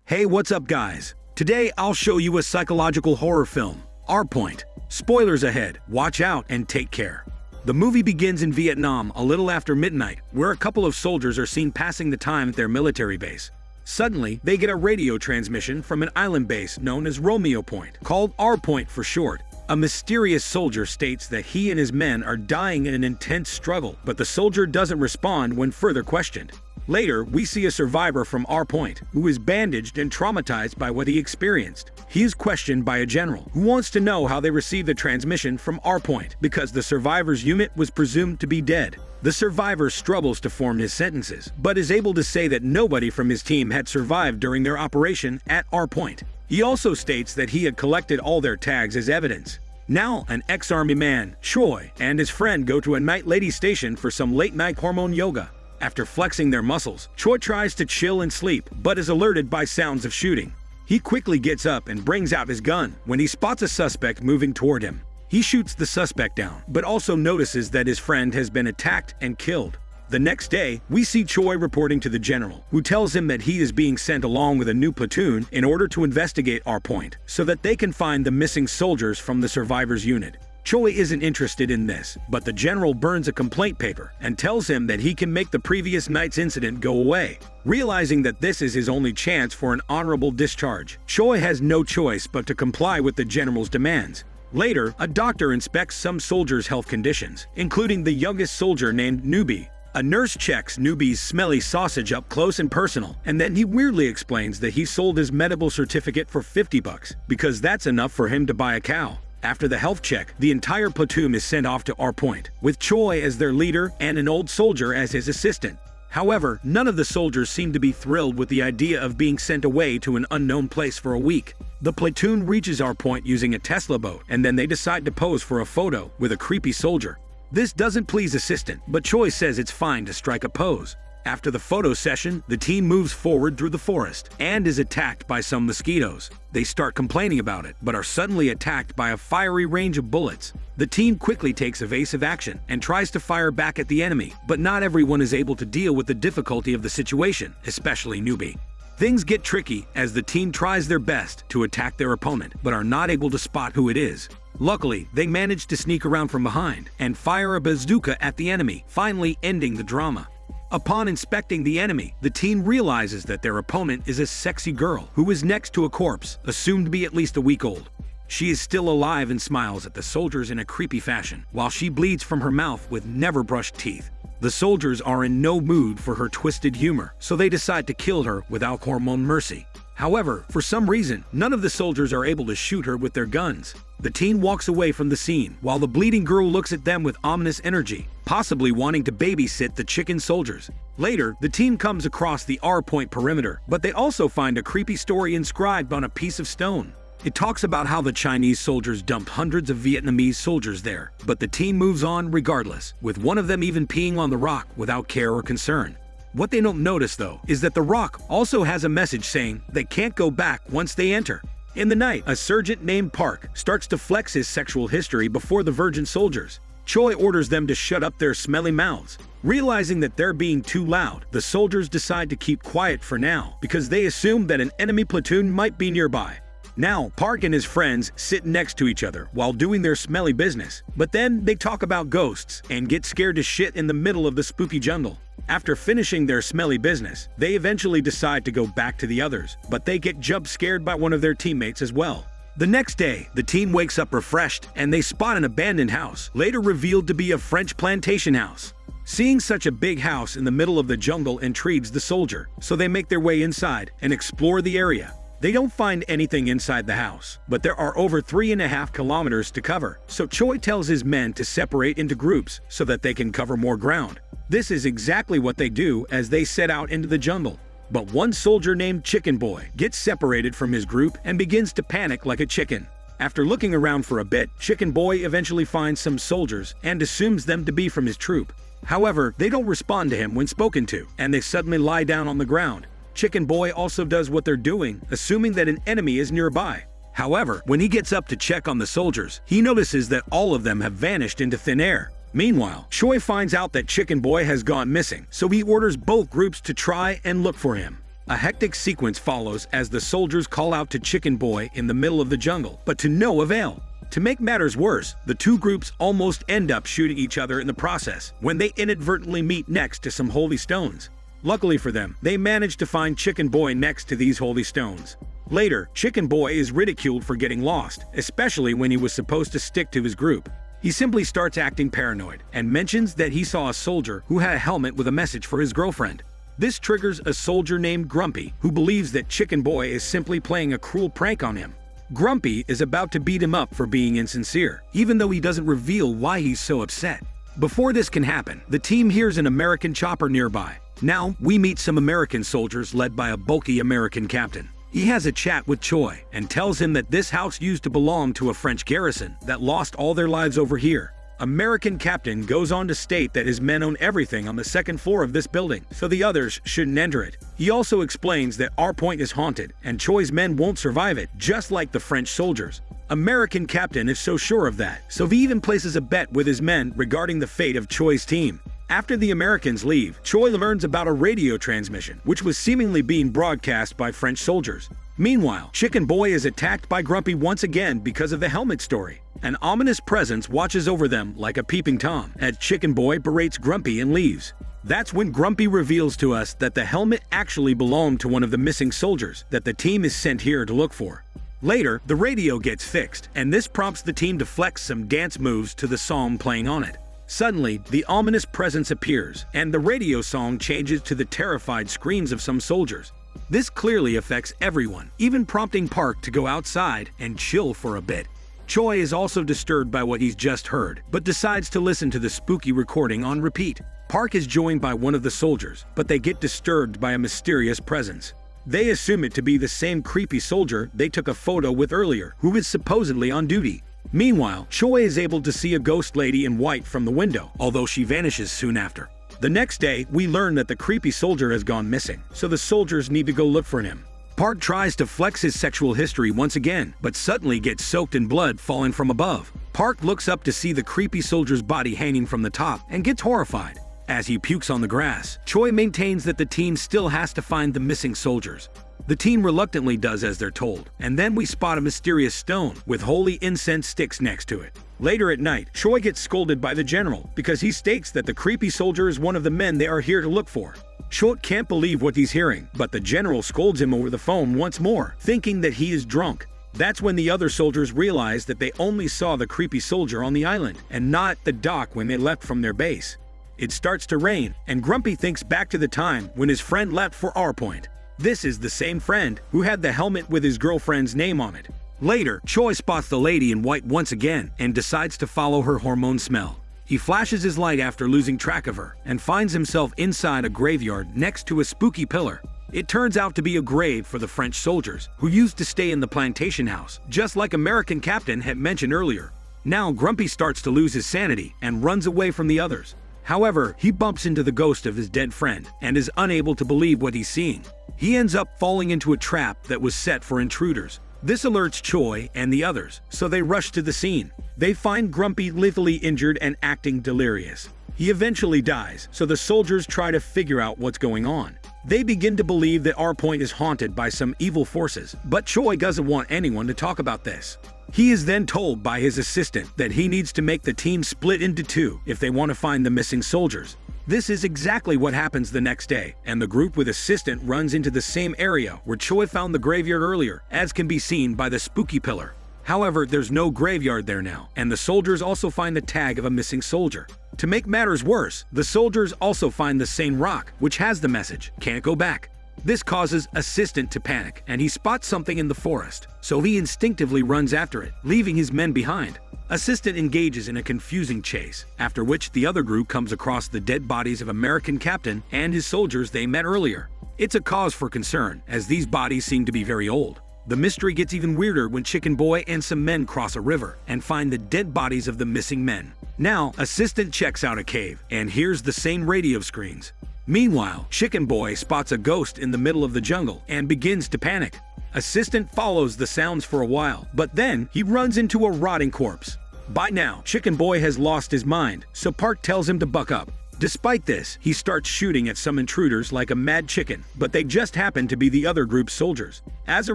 Hey, what's up guys? Today I'll show you a psychological horror film, R Point. Spoilers ahead, watch out and take care. The movie begins in Vietnam a little after midnight, where a couple of soldiers are seen passing the time at their military base. Suddenly, they get a radio transmission from an island base known as Romeo Point, called R Point for short. A mysterious soldier states that he and his men are dying in an intense struggle, but the soldier doesn't respond when further questioned. Later, we see a survivor from R Point who is bandaged and traumatized by what he experienced. He is questioned by a general who wants to know how they received the transmission from R Point because the survivor's unit was presumed to be dead. The survivor struggles to form his sentences, but is able to say that nobody from his team had survived during their operation at R Point. He also states that he had collected all their tags as evidence. Now, an ex-army man, Choi, and his friend go to a night lady station for some late-night hormone yoga. After flexing their muscles, Choi tries to chill and sleep, but is alerted by sounds of shooting. He quickly gets up and brings out his gun when he spots a suspect moving toward him. He shoots the suspect down, but also notices that his friend has been attacked and killed. The next day, we see Choi reporting to the general, who tells him that he is being sent along with a new platoon in order to investigate R Point, so that they can find the missing soldiers from the survivors' unit. Choi isn't interested in this, but the general burns a complaint paper and tells him that he can make the previous night's incident go away. Realizing that this is his only chance for an honorable discharge, Choi has no choice but to comply with the general's demands. Later, a doctor inspects some soldiers' health conditions, including the youngest soldier named Newbie. A nurse checks Newbie's smelly sausage up close and personal, and then he weirdly explains that he sold his medical certificate for $50 because that's enough for him to buy a cow. After the health check, the entire platoon is sent off to R Point, with Choi as their leader and an old soldier as his assistant. However, none of the soldiers seem to be thrilled with the idea of being sent away to an unknown place for a week. The platoon reaches R Point using a Tesla boat, and then they decide to pose for a photo with a creepy soldier. This doesn't please assistant, but Choi says it's fine to strike a pose. After the photo session, the team moves forward through the forest and is attacked by some mosquitoes. They start complaining about it, but are suddenly attacked by a fiery range of bullets. The team quickly takes evasive action and tries to fire back at the enemy, but not everyone is able to deal with the difficulty of the situation, especially Newbie. Things get tricky as the team tries their best to attack their opponent, but are not able to spot who it is. Luckily, they manage to sneak around from behind and fire a bazooka at the enemy, finally ending the drama. Upon inspecting the enemy, the team realizes that their opponent is a sexy girl who is next to a corpse, assumed to be at least a week old. She is still alive and smiles at the soldiers in a creepy fashion, while she bleeds from her mouth with never-brushed teeth. The soldiers are in no mood for her twisted humor, so they decide to kill her without hormone mercy. However, for some reason, none of the soldiers are able to shoot her with their guns. The team walks away from the scene, while the bleeding girl looks at them with ominous energy, possibly wanting to babysit the chicken soldiers. Later, the team comes across the R Point perimeter, but they also find a creepy story inscribed on a piece of stone. It talks about how the Chinese soldiers dumped hundreds of Vietnamese soldiers there, but the team moves on regardless, with one of them even peeing on the rock without care or concern. What they don't notice, though, is that the rock also has a message saying they can't go back once they enter. In the night, a sergeant named Park starts to flex his sexual history before the virgin soldiers. Choi orders them to shut up their smelly mouths. Realizing that they're being too loud, the soldiers decide to keep quiet for now because they assume that an enemy platoon might be nearby. Now, Park and his friends sit next to each other while doing their smelly business, but then they talk about ghosts and get scared to shit in the middle of the spooky jungle. After finishing their smelly business, they eventually decide to go back to the others, but they get jump scared by one of their teammates as well. The next day, the team wakes up refreshed and they spot an abandoned house, later revealed to be a French plantation house. Seeing such a big house in the middle of the jungle intrigues the soldier, so they make their way inside and explore the area. They don't find anything inside the house, but there are over 3.5 kilometers to cover, so Choi tells his men to separate into groups so that they can cover more ground. This is exactly what they do as they set out into the jungle. But one soldier named Chicken Boy gets separated from his group and begins to panic like a chicken. After looking around for a bit, Chicken Boy eventually finds some soldiers and assumes them to be from his troop. However, they don't respond to him when spoken to, and they suddenly lie down on the ground. Chicken Boy also does what they're doing, assuming that an enemy is nearby. However, when he gets up to check on the soldiers, he notices that all of them have vanished into thin air. Meanwhile, Choi finds out that Chicken Boy has gone missing, so he orders both groups to try and look for him. A hectic sequence follows as the soldiers call out to Chicken Boy in the middle of the jungle, but to no avail. To make matters worse, the two groups almost end up shooting each other in the process when they inadvertently meet next to some holy stones. Luckily for them, they manage to find Chicken Boy next to these holy stones. Later, Chicken Boy is ridiculed for getting lost, especially when he was supposed to stick to his group. He simply starts acting paranoid and mentions that he saw a soldier who had a helmet with a message for his girlfriend. This triggers a soldier named Grumpy, who believes that Chicken Boy is simply playing a cruel prank on him. Grumpy is about to beat him up for being insincere, even though he doesn't reveal why he's so upset. Before this can happen, the team hears an American chopper nearby. Now, we meet some American soldiers led by a bulky American captain. He has a chat with Choi and tells him that this house used to belong to a French garrison that lost all their lives over here. American captain goes on to state that his men own everything on the second floor of this building, so the others shouldn't enter it. He also explains that our point is haunted and Choi's men won't survive it, just like the French soldiers. American captain is so sure of that, so he even places a bet with his men regarding the fate of Choi's team. After the Americans leave, Choi learns about a radio transmission, which was seemingly being broadcast by French soldiers. Meanwhile, Chicken Boy is attacked by Grumpy once again because of the helmet story. An ominous presence watches over them like a peeping Tom, as Chicken Boy berates Grumpy and leaves. That's when Grumpy reveals to us that the helmet actually belonged to one of the missing soldiers that the team is sent here to look for. Later, the radio gets fixed, and this prompts the team to flex some dance moves to the song playing on it. Suddenly, the ominous presence appears, and the radio song changes to the terrified screams of some soldiers. This clearly affects everyone, even prompting Park to go outside and chill for a bit. Choi is also disturbed by what he's just heard, but decides to listen to the spooky recording on repeat. Park is joined by one of the soldiers, but they get disturbed by a mysterious presence. They assume it to be the same creepy soldier they took a photo with earlier, who is supposedly on duty. Meanwhile, Choi is able to see a ghost lady in white from the window, although she vanishes soon after. The next day, we learn that the creepy soldier has gone missing, so the soldiers need to go look for him. Park tries to flex his sexual history once again, but suddenly gets soaked in blood falling from above. Park looks up to see the creepy soldier's body hanging from the top and gets horrified. As he pukes on the grass, Choi maintains that the team still has to find the missing soldiers. The team reluctantly does as they're told, and then we spot a mysterious stone with holy incense sticks next to it. Later at night, Choi gets scolded by the general because he states that the creepy soldier is one of the men they are here to look for. Choi can't believe what he's hearing, but the general scolds him over the phone once more, thinking that he is drunk. That's when the other soldiers realize that they only saw the creepy soldier on the island, and not the dock when they left from their base. It starts to rain, and Grumpy thinks back to the time when his friend left for our point. This is the same friend who had the helmet with his girlfriend's name on it. Later, Choi spots the lady in white once again and decides to follow her hormone smell. He flashes his light after losing track of her and finds himself inside a graveyard next to a spooky pillar. It turns out to be a grave for the French soldiers who used to stay in the plantation house, just like American captain had mentioned earlier. Now Grumpy starts to lose his sanity and runs away from the others. However, he bumps into the ghost of his dead friend and is unable to believe what he's seeing. He ends up falling into a trap that was set for intruders. This alerts Choi and the others, so they rush to the scene. They find Grumpy lethally injured and acting delirious. He eventually dies, so the soldiers try to figure out what's going on. They begin to believe that our point is haunted by some evil forces, but Choi doesn't want anyone to talk about this. He is then told by his assistant that he needs to make the team split into two if they want to find the missing soldiers. This is exactly what happens the next day, and the group with assistant runs into the same area where Choi found the graveyard earlier, as can be seen by the spooky pillar. However, there's no graveyard there now, and the soldiers also find the tag of a missing soldier. To make matters worse, the soldiers also find the same rock, which has the message, "Can't go back." This causes Assistant to panic, and he spots something in the forest, so he instinctively runs after it, leaving his men behind. Assistant engages in a confusing chase, after which the other group comes across the dead bodies of American captain and his soldiers they met earlier. It's a cause for concern, as these bodies seem to be very old. The mystery gets even weirder when Chicken Boy and some men cross a river and find the dead bodies of the missing men. Now, Assistant checks out a cave and hears the same radio screens. Meanwhile, Chicken Boy spots a ghost in the middle of the jungle and begins to panic. Assistant follows the sounds for a while, but then he runs into a rotting corpse. By now, Chicken Boy has lost his mind, so Park tells him to buck up. Despite this, he starts shooting at some intruders like a mad chicken, but they just happen to be the other group's soldiers. As a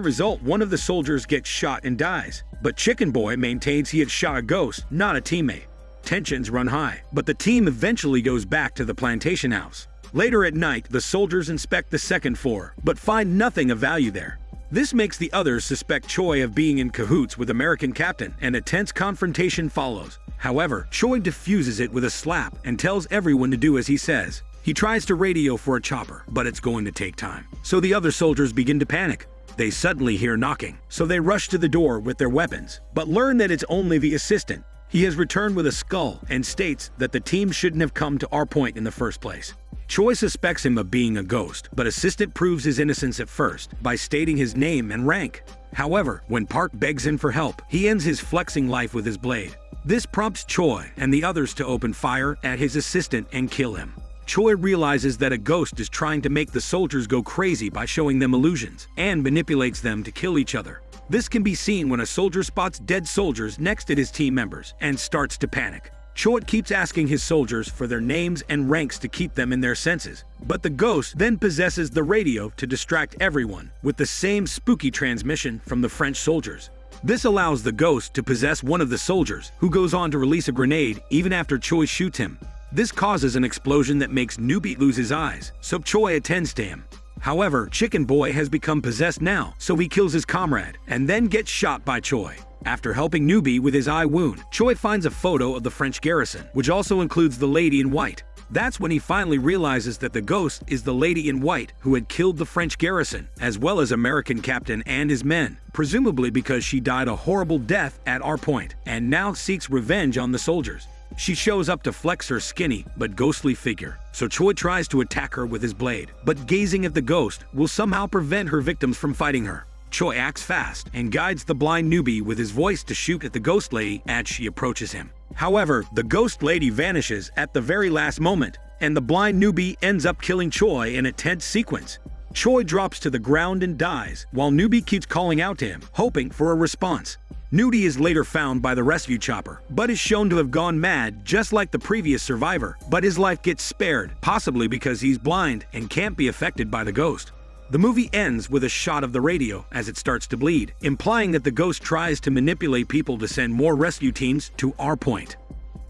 result, one of the soldiers gets shot and dies, but Chicken Boy maintains he had shot a ghost, not a teammate. Tensions run high, but the team eventually goes back to the plantation house. Later at night, the soldiers inspect the second floor, but find nothing of value there. This makes the others suspect Choi of being in cahoots with American Captain, and a tense confrontation follows. However, Choi diffuses it with a slap and tells everyone to do as he says. He tries to radio for a chopper, but it's going to take time. So the other soldiers begin to panic. They suddenly hear knocking, so they rush to the door with their weapons, but learn that it's only the assistant. He has returned with a skull and states that the team shouldn't have come to our point in the first place. Choi suspects him of being a ghost, but Assistant proves his innocence at first by stating his name and rank. However, when Park begs him for help, he ends his flexing life with his blade. This prompts Choi and the others to open fire at his assistant and kill him. Choi realizes that a ghost is trying to make the soldiers go crazy by showing them illusions, and manipulates them to kill each other. This can be seen when a soldier spots dead soldiers next to his team members and starts to panic. Choi keeps asking his soldiers for their names and ranks to keep them in their senses, but the ghost then possesses the radio to distract everyone with the same spooky transmission from the French soldiers. This allows the ghost to possess one of the soldiers, who goes on to release a grenade even after Choi shoots him. This causes an explosion that makes Newbie lose his eyes, so Choi attends to him. However, Chicken Boy has become possessed now, so he kills his comrade and then gets shot by Choi. After helping Newbie with his eye wound, Choi finds a photo of the French garrison, which also includes the lady in white. That's when he finally realizes that the ghost is the lady in white who had killed the French garrison, as well as American Captain and his men, presumably because she died a horrible death at our point, and now seeks revenge on the soldiers. She shows up to flex her skinny but ghostly figure, so Choi tries to attack her with his blade, but gazing at the ghost will somehow prevent her victims from fighting her. Choi acts fast and guides the blind Newbie with his voice to shoot at the ghost lady as she approaches him. However, the ghost lady vanishes at the very last moment, and the blind Newbie ends up killing Choi in a tense sequence. Choi drops to the ground and dies, while Newbie keeps calling out to him, hoping for a response. Newbie is later found by the rescue chopper, but is shown to have gone mad just like the previous survivor, but his life gets spared, possibly because he's blind and can't be affected by the ghost. The movie ends with a shot of the radio as it starts to bleed, implying that the ghost tries to manipulate people to send more rescue teams to our point.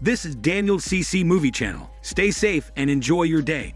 This is Daniel CC Movie Channel. Stay safe and enjoy your day.